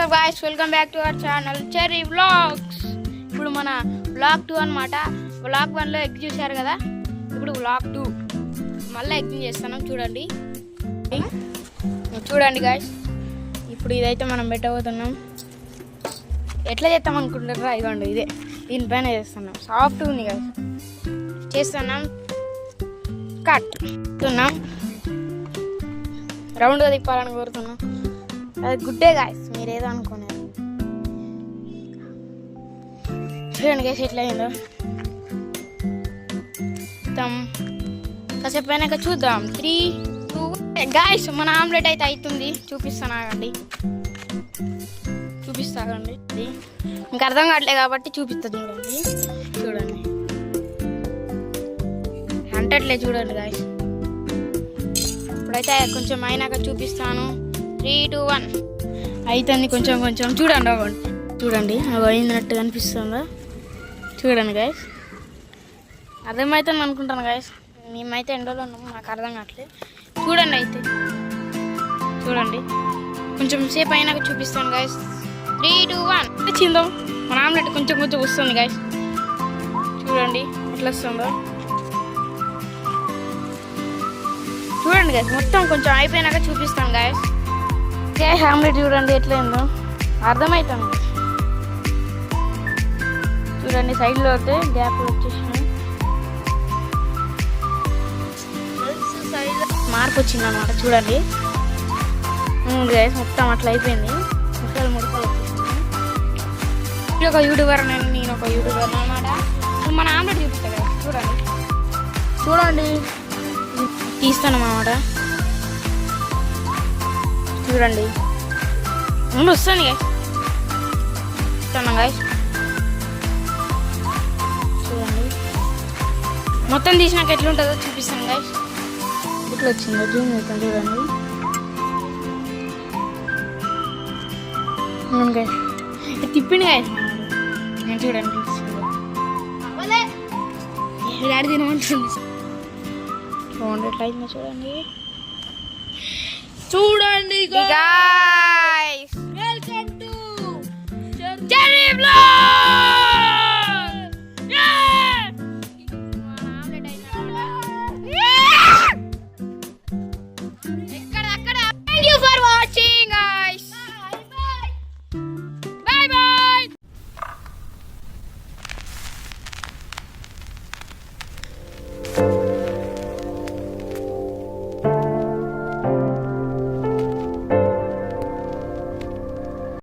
WhatsApp guys, welcome back to our channel cherry vlogs. ఇప్పుడు మన vlog 2 అనమాట. Vlog 1లో egg చూశారు కదా, ఇప్పుడు వ్లాగ్ 2 మళ్ళీ ఎగ్ చేస్తున్నాం. చూడండి చూడండి గాయ్స్, ఇప్పుడు ఇదైతే మనం పెట్టబోతున్నాం. ఎట్లా చేస్తాం అనుకుంటారా? ఇదిగోండి, ఇదే దీనిపైన చేస్తున్నాం. సాఫ్ట్ ఉంది గాయ్స్, చేస్తున్నాం. కట్ చేస్తున్నాం, రౌండ్గా తిప్పాలని కోరుతున్నాం. అది గుడ్డే గాయస్, మీరు ఏదో అనుకున్నారు. చూడండి గాయస్ ఎట్లా అయిందో. కాసేపు అయినాక చూద్దాం. 3, 2 గాయస్, మన ఆమ్లెట్ అయితే అవుతుంది. చూపిస్తానండి, చూపిస్తానండి. మీకు అర్థం కావట్లేదు కాబట్టి చూపిస్తుంది. చూడండి చూడండి, అంటట్లే చూడండి గాయస్. ఇప్పుడైతే కొంచెం అయినాక చూపిస్తాను. 3, 2, 1 అవుతుంది. కొంచెం కొంచెం చూడండి, అవ్వండి చూడండి, అవి అయినట్టు కనిపిస్తుందా? చూడండి గాయస్, అర్థమవుతుంది అనుకుంటాను గాయస్. మేమైతే ఎండలో ఉన్నాము, నాకు అర్థం కావట్లేదు. చూడండి అయితే, చూడండి కొంచెం సేపు అయినాక చూపిస్తాను గాయస్. 3, 2, 1 వచ్చిందో మన ఆమ్లెట్ కొంచెం కొంచెం వస్తుంది గాయస్. చూడండి ఎట్లా వస్తుందో చూడండి గాయస్. మొత్తం కొంచెం అయిపోయినాక చూపిస్తాను గాయస్. ఆమ్లెట్ చూడండి ఎట్లయిందో, అర్థమవుతుంది. చూడండి సైడ్లో అయితే గ్యాప్ వచ్చేసినాయి, మార్పు వచ్చింది అనమాట. చూడండి గాయస్, మొత్తం అట్లా అయిపోయింది. ముక్కలు ముక్కలు వచ్చేసినాయి. ఇది ఒక యూట్యూబర్, నేను ఒక యూట్యూబర్ అనమాట. మన ఆమ్లెట్ చూపిస్తా కదా, చూడండి చూడండి తీస్తాను అన్నమాట. చూడండి ముందు వస్తుంది గాయస్. చూడండి మొత్తం తీసినాక ఎట్లుంటుందో చూపిస్తాను గాయస్. ఎట్లా వచ్చిందో జూమ్ చేస్తాను చూడండి. గాయస్ తిప్పిండి గాయస్, నేను చూడండి డాడీ తినమంటుంది. చూడండి ఎట్లా అయిందో చూడండి. చూడండి